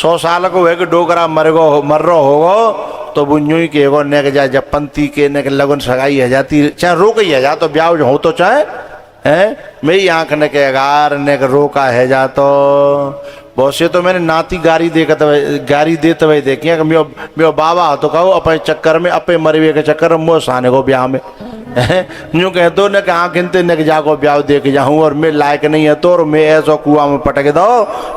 100 साल को है कि डोकरा मर रहो होगो तो बुझू ही के ने जा जब पंती के ने लगन सगाई है जाती चाहे रोक ही है जा तो ब्याह हो तो चाहे है मेरी आंख ने के अगार ने रोका है जा तो बहुत से तो मैंने नाती गाड़ी देते हुए देखी है कि मेरो बाबा तो कहो अपने चक्कर में अपने मरवे के चक्कर में मोस आने को ब्याह में यूँ कह दो न कि आँख इनते न कि जाको ब्याह देख जाऊँ और मैं लायक नहीं है तो और मैं ऐसा कुआं में पटक दो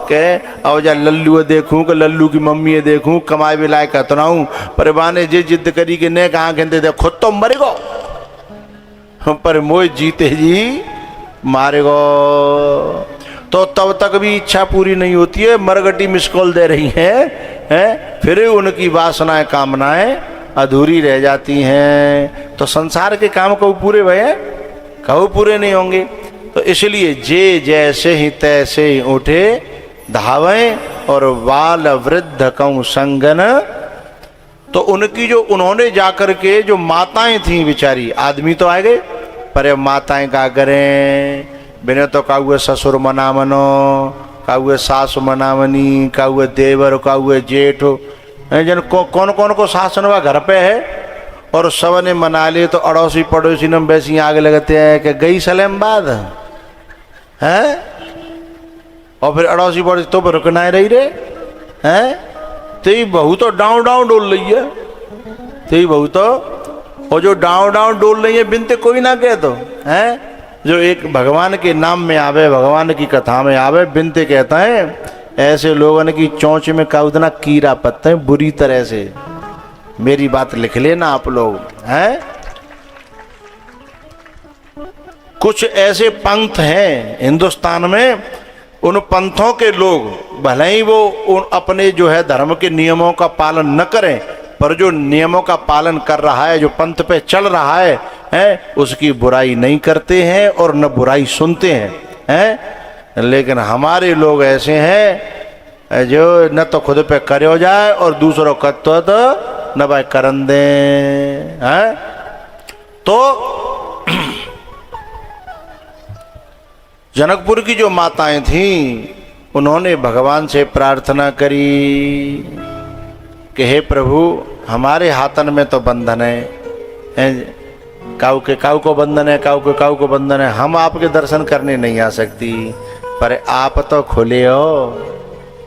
के अब जा लल्लू देखूँ कि लल्लू की मम्मी देखूँ कमाए भी लायक तो ना हूँ पर बाने जे जिद करी कि न आँख इनते देख खुद तो मरेगो पर मोह जीते जी मारेगो तो तब तक भी इच्छा पूरी नहीं होती है, मरगटी मिस कॉल दे रही हैं फिर उनकी वासनाएं कामनाएं अधूरी रह जाती हैं। तो संसार के काम कभी पूरे भय कभी पूरे नहीं होंगे। तो इसलिए जे जैसे ही तैसे ही उठे धावें और बाल वृद्ध कऊं संगन। तो उनकी जो उन्होंने जाकर के जो माताएं थी बेचारी, आदमी तो आ गए पर माताएं का करें बिना तो का हुए ससुर मना मनो का हुए सास मनावनी का हुए देवर का हुए जेठ जन कौन कौन को शासन हुआ घर पे है और सब ने मना लिए। तो अड़ोसी पड़ोसी ने वैसे आगे लगते हैं कि गई सलेमबाद है और फिर अड़ोसी पड़ोसी तो रुकना रही रे हैं ते बहू तो डाउन डाउन डोल रही है ते बहू तो और जो डाउन डाउन डोल रही है बिनते कोई ना कह तो है जो एक भगवान के नाम में आवे भगवान की कथा में आवे बिनते कहता है ऐसे लोगों की चोंच में का उतना कीड़ा पत्ते हैं बुरी तरह से। मेरी बात लिख लेना आप लोग हैं। कुछ ऐसे पंथ हैं हिंदुस्तान में, उन पंथों के लोग भले ही वो अपने जो है धर्म के नियमों का पालन न करें पर जो नियमों का पालन कर रहा है जो पंथ पे चल रहा है उसकी बुराई नहीं करते हैं और न बुराई सुनते हैं। लेकिन हमारे लोग ऐसे हैं जो न तो खुद पे करो जाए और दूसरों का तो न भाई करन दे हैं। तो जनकपुर की जो माताएं थीं उन्होंने भगवान से प्रार्थना करी कि हे प्रभु हमारे हाथन में तो बंधन है, काऊ के काऊ को बंधन है, काऊ के काऊ को बंधन है, हम आपके दर्शन करने नहीं आ सकती पर आप तो खुले हो,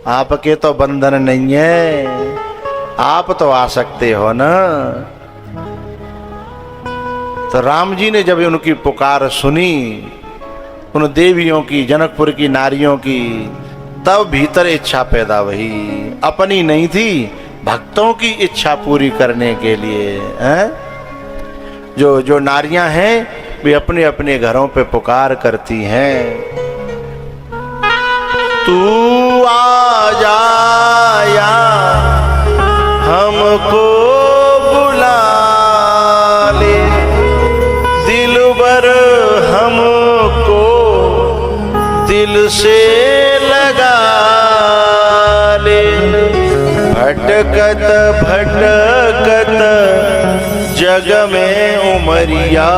आपके तो बंधन नहीं है, आप तो आ सकते हो ना। तो राम जी ने जब उनकी पुकार सुनी उन देवियों की जनकपुर की नारियों की तब भीतर इच्छा पैदा हुई, अपनी नहीं थी भक्तों की इच्छा पूरी करने के लिए हैं। जो नारियां हैं वे अपने अपने घरों पे पुकार करती हैं तू आ जाया हमको बुला ले दिलबर हमको दिल से लगा ले भटकत भटकत जग में उमरिया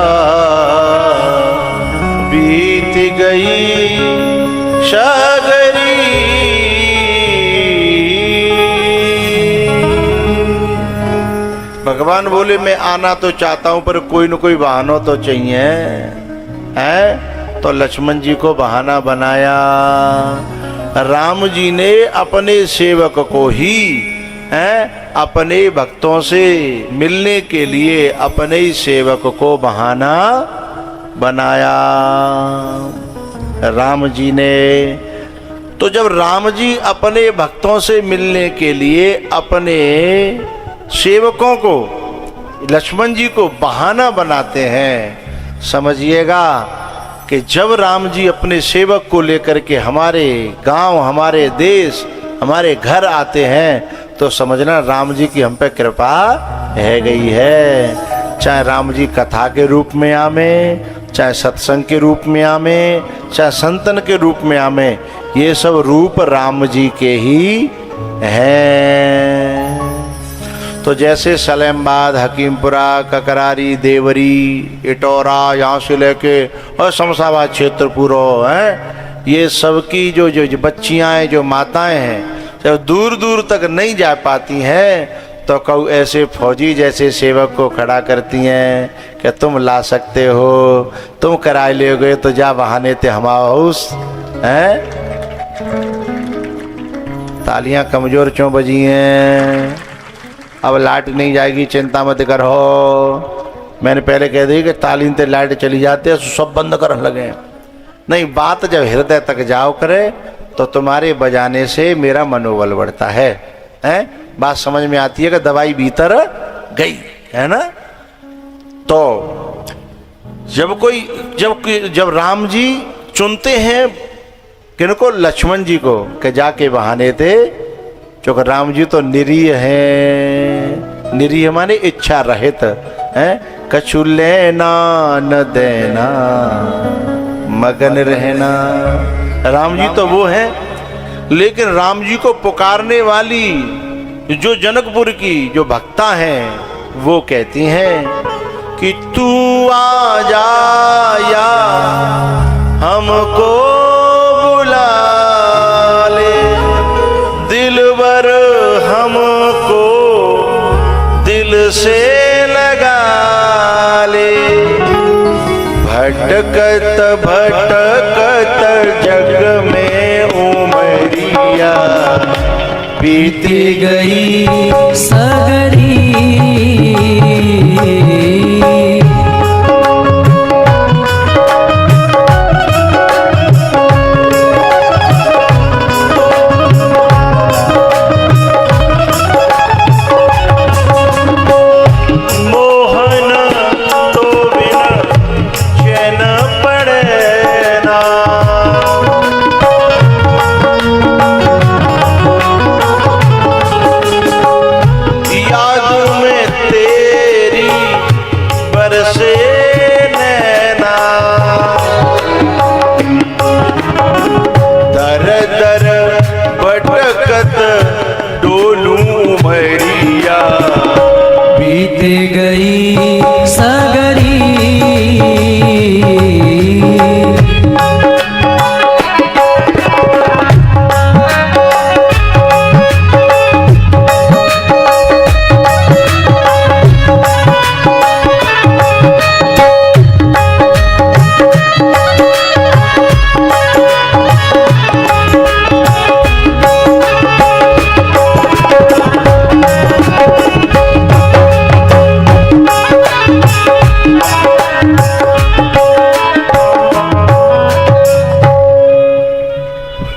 बीत गई शगरी। भगवान बोले मैं आना तो चाहता हूं पर कोई न कोई बहाना तो चाहिए है। तो लक्ष्मण जी को बहाना बनाया। राम जी ने अपने सेवक को ही अपने भक्तों से मिलने के लिए अपने ही सेवक को बहाना बनाया राम जी ने। तो जब राम जी अपने भक्तों से मिलने के लिए अपने सेवकों को लक्ष्मण जी को बहाना बनाते हैं, समझिएगा कि जब राम जी अपने सेवक को लेकर के हमारे गांव हमारे देश हमारे घर आते हैं तो समझना राम जी की हम पे कृपा है गई है। चाहे राम जी कथा के रूप में आवे, चाहे सत्संग के रूप में आवे, चाहे संतन के रूप में आवे, ये सब रूप राम जी के ही हैं। तो जैसे सलेमबाद हकीमपुरा ककरारी देवरी इटौरा यहाँ से लेके और शमशाबाद क्षेत्र पूरा है, ये सब की जो बच्चियाँ हैं जो माताएं हैं जब दूर दूर तक नहीं जा पाती हैं तो कहू ऐसे फौजी जैसे सेवक को खड़ा करती हैं कि तुम ला सकते हो, तुम कराए ले गए तो जा बहाने थे हम हाउस हैं। तालियां कमजोर क्यों बजी हैं? अब लाइट नहीं जाएगी, चिंता मत करो। मैंने पहले कह दी कि तालीम ते लाइट चली जाती है सब बंद करने लगे। नहीं, बात जब हृदय तक जाओ करे तो तुम्हारे बजाने से मेरा मनोबल बढ़ता है, हैं? बात समझ में आती है कि दवाई भीतर गई है ना। तो जब राम जी चुनते हैं किनको, लक्ष्मण जी को, कि जाके बहाने थे, क्योंकि राम जी तो निरीह हैं। निरीह माने इच्छा रहित हैं। कछु लेना न देना मगन रहना। राम जी तो वो हैं, लेकिन राम जी को पुकारने वाली जो जनकपुर की जो भक्ता हैं वो कहती हैं कि तू आ जा या हमको बुला ले, दिलबर हमको दिल से लगा ले। भटकत भटकत जग में उमरिया बीती गई सगरी। मोहन तो बिना चैन पड़े ना। याद में तेरी बरसे नैना। दर दर भटकत डोलू मरिया बीत गई सगरी।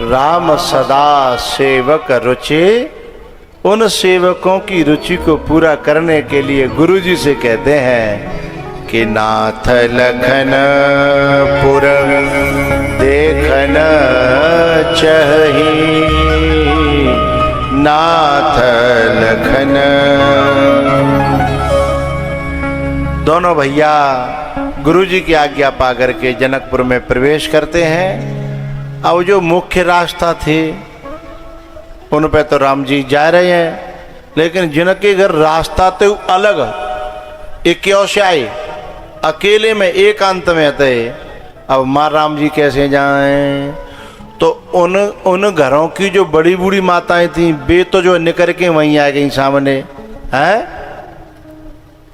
राम सदा सेवक रुचि। उन सेवकों की रुचि को पूरा करने के लिए गुरु जी से कहते हैं कि नाथ लखन पुर देखन चही। नाथ लखन। दोनों भैया गुरु जी की आज्ञा पाकर के जनकपुर में प्रवेश करते हैं। अब जो मुख्य रास्ता थे उन पे तो राम जी जा रहे हैं, लेकिन जिनके घर रास्ता तो अलग, एक क्यों से आए अकेले में एकांत में थे। अब माँ राम जी कैसे जाएं? तो उन घरों की जो बड़ी बूढ़ी माताएं थीं वे तो जो निकल के वहीं आ गई सामने हैं।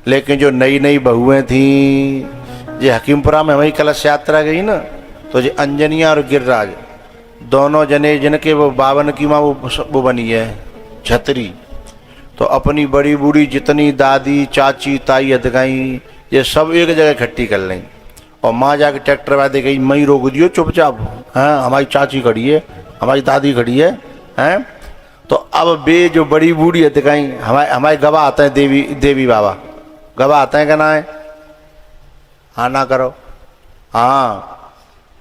लेकिन जो नई नई बहुएं थीं, ये हकीमपुरा में वही कलश यात्रा गई ना, तो जो अंजनिया और गिरिराज दोनों जने जिनके वो 52 की माँ वो बनी है छतरी, तो अपनी बड़ी बूढ़ी जितनी दादी चाची ताई हदगाई ये सब एक जगह इकट्ठी कर लें। और माँ जाके ट्रैक्टर वाले गई, मई रोक दियो चुपचाप, हैं हमारी चाची खड़ी है, हमारी दादी खड़ी है, हैं। तो अब बे जो बड़ी बूढ़ी हदगाई हमारे गवाह आते हैं, देवी बाबा गवाह आते हैं, कहना है हाँ ना करो हाँ।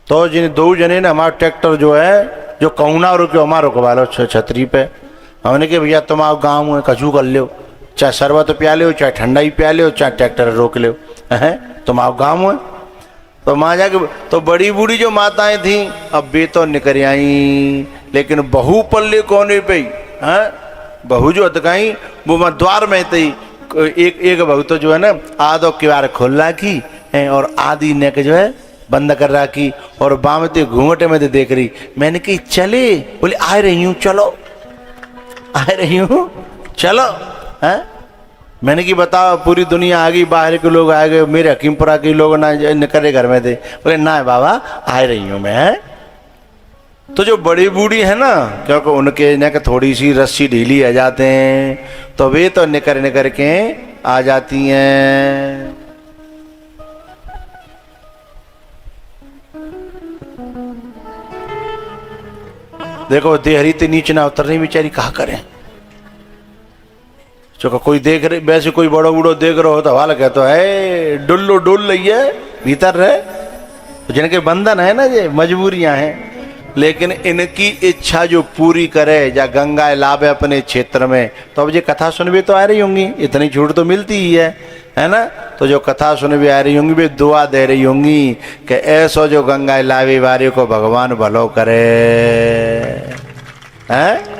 तो जिन दो जने ने हमारा ट्रैक्टर जो है जो कौना रुके हमारा रुकवा लो छतरी पे। हमने कि भैया तुम आओ गाँव में कचू कर लो, चाहे शरबत प्या लो, चाहे ठंडा ही प्या लो, चाहे ट्रैक्टर रोक लो, हैं तुम आओ गाँव में। तो माँ जाके तो बड़ी बूढ़ी जो माताएं थीं अब वे तो निकल आई, लेकिन बहू पल्ले कोने पे हैं बहू जो अतकाई वो मैं द्वार में थी। एक बहू तो जो है ना आधो किवार खोल रखी है और आधी नेक जो है बंद कर रखी और बामते घूंघटे में देख रही। मैंने कही चले, बोले आ रही हूँ चलो। आ रही हूँ, चलो। हैं? मैंने कि बताओ, पूरी दुनिया आ गई, बाहर के लोग आ गए, मेरे हकीमपुरा के लोग ना निकले घर में थे। बोले ना बाबा, आ रही हूँ मैं। तो जो बड़ी बूढ़ी है ना, क्योंकि उनके न थोड़ी सी रस्सी ढीली आ जाते हैं, तो वे तो निकर के आ जाती हैं। देखो देहरी ते नीचे ना उतरनी बेचारी कहा करें। जो कोई देख रहे, वैसे कोई बड़ो बूढ़ो देख रहा हो तो हवाला कहते है डुल्लो डुल रही है भीतर रहे। तो जिनके बंधन है ना, ये मजबूरियां हैं, लेकिन इनकी इच्छा जो पूरी करे या गंगा लावे अपने क्षेत्र में, तो अब ये कथा सुन भी तो आ रही होंगी, इतनी छूट तो मिलती ही है ना। तो जो कथा सुन भी आ रही होंगी, वे दुआ दे रही होंगी कि ऐसो जो गंगा लावे वारे को भगवान भलो करे। हैं?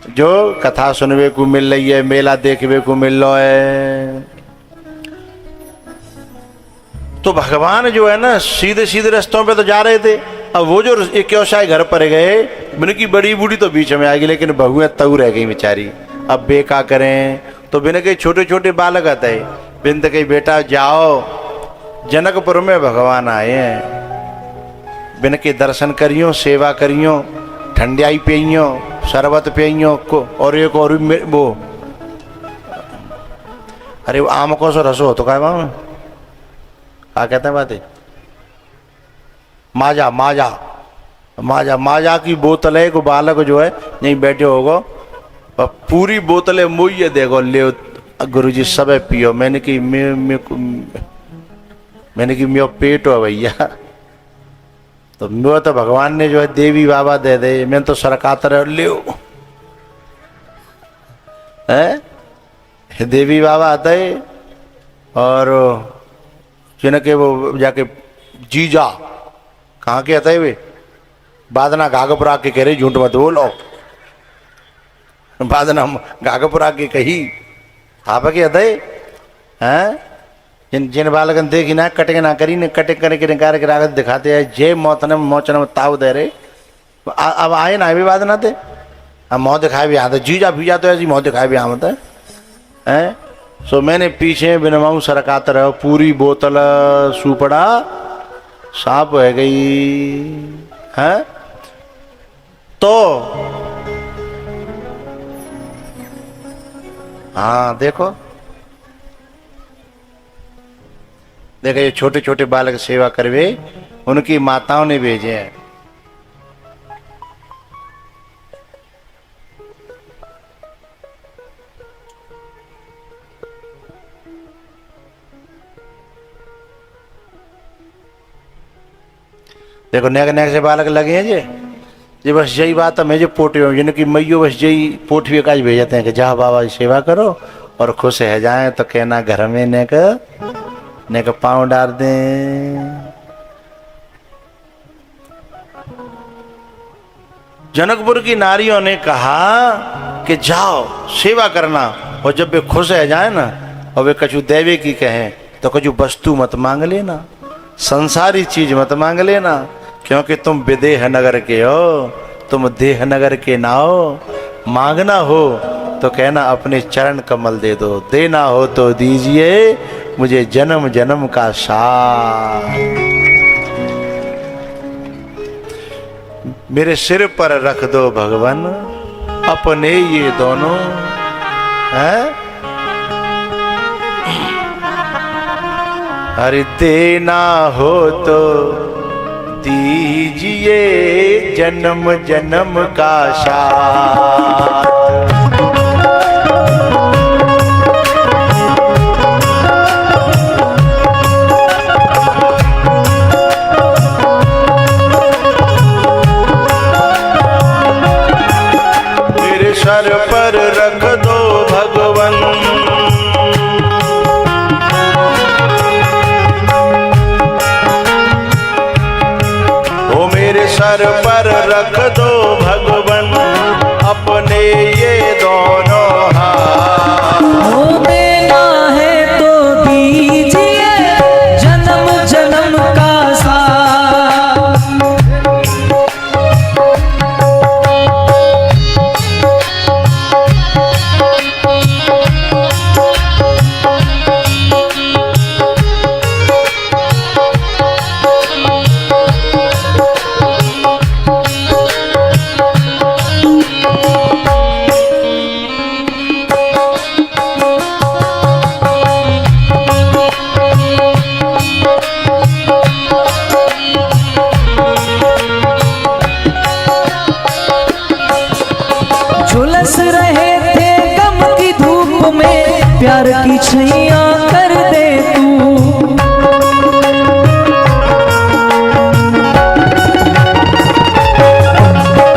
जो कथा सुनने को मिल रही है, मेला देखने को मिल रहा है, तो भगवान जो है ना सीधे सीधे रास्तों पे तो जा रहे थे। अब वो जो एक क्योशाई घर पर गए, उनकी बड़ी बूढ़ी तो बीच में आ गई, लेकिन बहुएं तऊ रह गई बेचारी। अब बे का करें, तो बिन के छोटे छोटे बालक आते हैं, बिन के बेटा जाओ, जनकपुर में भगवान आए हैं, बिन के दर्शन करियो, सेवा करियो, ठंडियाई पियो, शरबत पियो को, और एक और वो, अरे वो आम को सो रसो तो क्या वहां क्या कहते हैं बातें, माजा माजा माजा माजा की बोतल है। को बालक जो है यहीं बैठे होगो, पूरी बोतलें मुझे देखो ले गुरुजी सब पियो। मैंने कि मेरो पेट हो भैया, तो मैं तो भगवान ने जो है देवी बाबा दे दे, मैं तो सरकातर ले है देवी बाबा आता है। और जिनके वो जाके जीजा कहाँ के आता है वे, बादना घाघपुरा के कह रहे, झूठ मत बोलो, बादना घाघपुरा के कही आप के आता है। जिन जिन बालकन देखी ना कटे ना करी ने कटे करे के निकार के रागत दिखाते हैं, जय मोतन मोचन ताव दे रहे। अब आए ना भी बात ना थे, अब मोह दिखाए भी आता, जीजा भीजा तो ऐसी मोह दिखाए भी आमत है। सो मैंने पीछे बिनमाऊ सरकातर पूरी बोतल सुपड़ा साफ हो गई है। तो हाँ देखो देखो, ये छोटे छोटे बालक सेवा करवे, उनकी माताओं ने भेजे हैं। देखो नेक नेक से बालक लगे हैं जे बस यही बात है, मैं जो पोटियों जिनकी मैयो बस यही पोठवी का भेजते हैं कि जा बाबा सेवा करो और खुश है जाए, तो कहना घर में नेक पाँव डाल दें। जनकपुर की नारियों ने कहा कि जाओ सेवा करना, और जब वे खुश है जाए ना, और वे कछु देवे की कहें, तो कछु वस्तु मत मांग लेना, संसारी चीज मत मांग लेना, क्योंकि तुम विदेह नगर के हो, तुम देह नगर के ना हो। मांगना हो तो कहना अपने चरण कमल दे दो, देना हो तो दीजिए मुझे जन्म जन्म का साथ। मेरे सिर पर रख दो भगवान अपने ये दोनों हैं। अरे देना हो तो दीजिए जन्म जन्म का साथ। मेरे सर पर रख दो भगवन सर पर रख दो भगवन अपने ये दोनों हाथ। देना है तो दीजिए जन्म जन्म का साथ। झुलस रहे थे गम की धूप में, प्यार की छैया कर दे तू।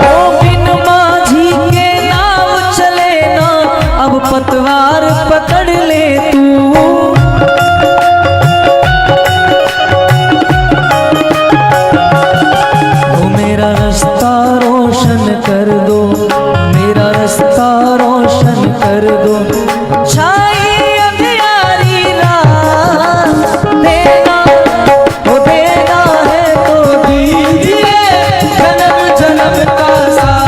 ओ बिन माझी के नाव चले ना, अब पतवार पकड़ ले तू। मेरा रास्ता रोशन कर दो, मेरा रास्ता रोशन कर दो। छाई अंधियारी रात, देना वो देना है तो दीजिए जन्म जन्म का साथ।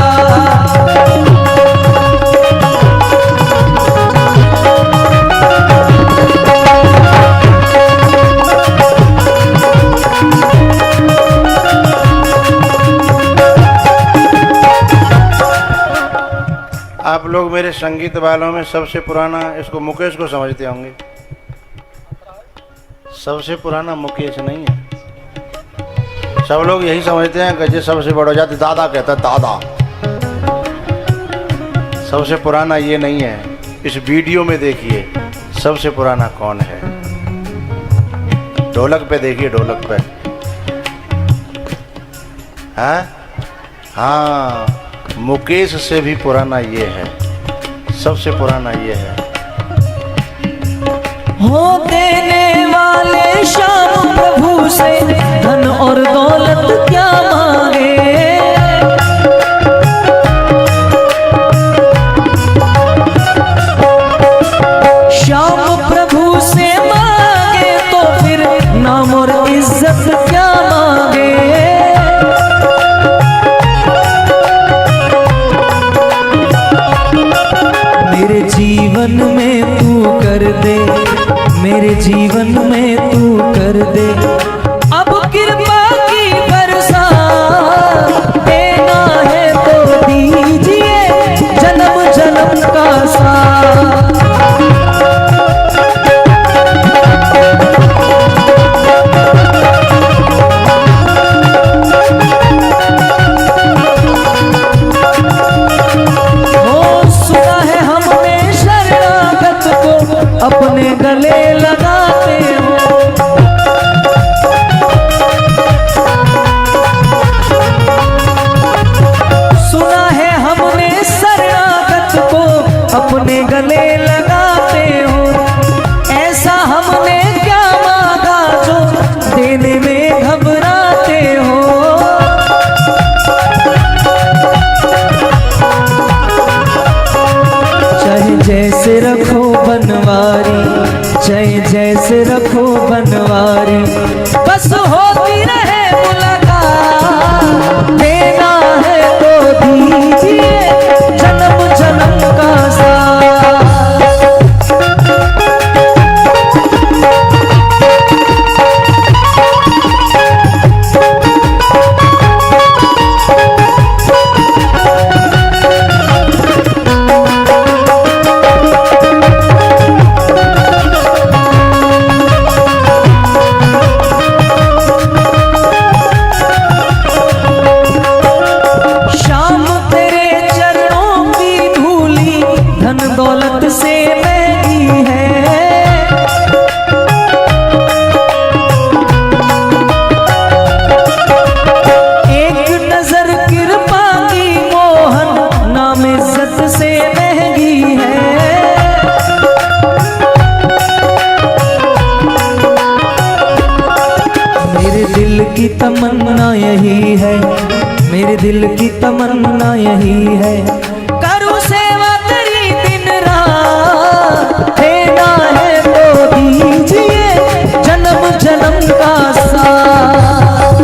आप लोग मेरे संगीत वालों में सबसे पुराना इसको मुकेश को समझते होंगे। सबसे पुराना मुकेश नहीं है, सब लोग यही समझते हैं कि जो सबसे बड़ा जाति दादा कहता है, दादा। सबसे पुराना ये नहीं है। इस वीडियो में देखिए सबसे पुराना कौन है। ढोलक पे देखिए, ढोलक पे। हाँ, मुकेश से भी पुराना ये है, सबसे पुराना ये है। हो देने वाले श्याम प्रभु से धन और दौलत क्या मांगे। श्याम प्रभु से मांगे तो फिर नाम और इज्जत क्या मांगे। मेरे जीवन में तू कर दे, मेरे जीवन में तू कर दे अब कृपा की बरसात। देना है तो दीजिए जन्म जन्म का साथ। अपने गले लगाते हो, सुना है हमने शरणागत को अपने गले लगाते हो। ऐसा हमने क्या मांगा जो देने में घबराते हो। चाहे जैसे रखो बनवारी, चाहे जैसे रखो बनवारी, बस होती रहे मुलाकात। देना है तो दीजिए जन्म जन्म का साथ। दौलत से महंगी है। एक नजर कृपा की मोहन नाम इज्जत से महंगी है। मेरे दिल की तमन्ना यही है, मेरे दिल की तमन्ना यही है, करूं सेवा तेरी दिन रात। देना है तो दीजिए जन्म जन्म का साथ।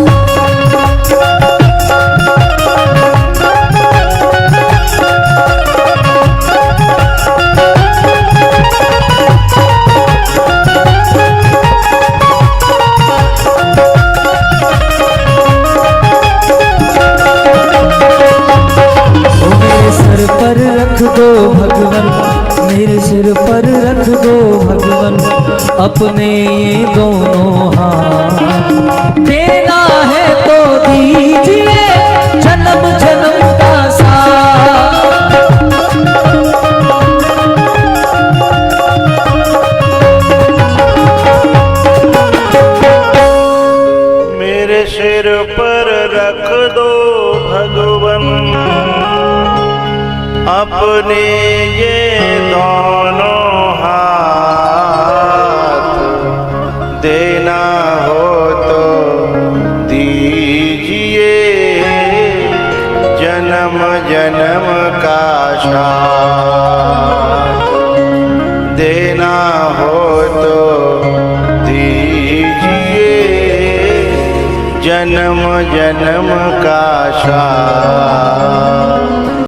सर पर रख दो भगवन, मेरे सिर पर रख दो भगवन अपने ये दोनों हाथ। देना है तो दीजिए जन्म जन्म का साथ। अपने ये दोनों हाथ देना हो तो दीजिए, जन्म जन्म का साथ देना हो तो दीजिए, जन्म जन्म का साथ।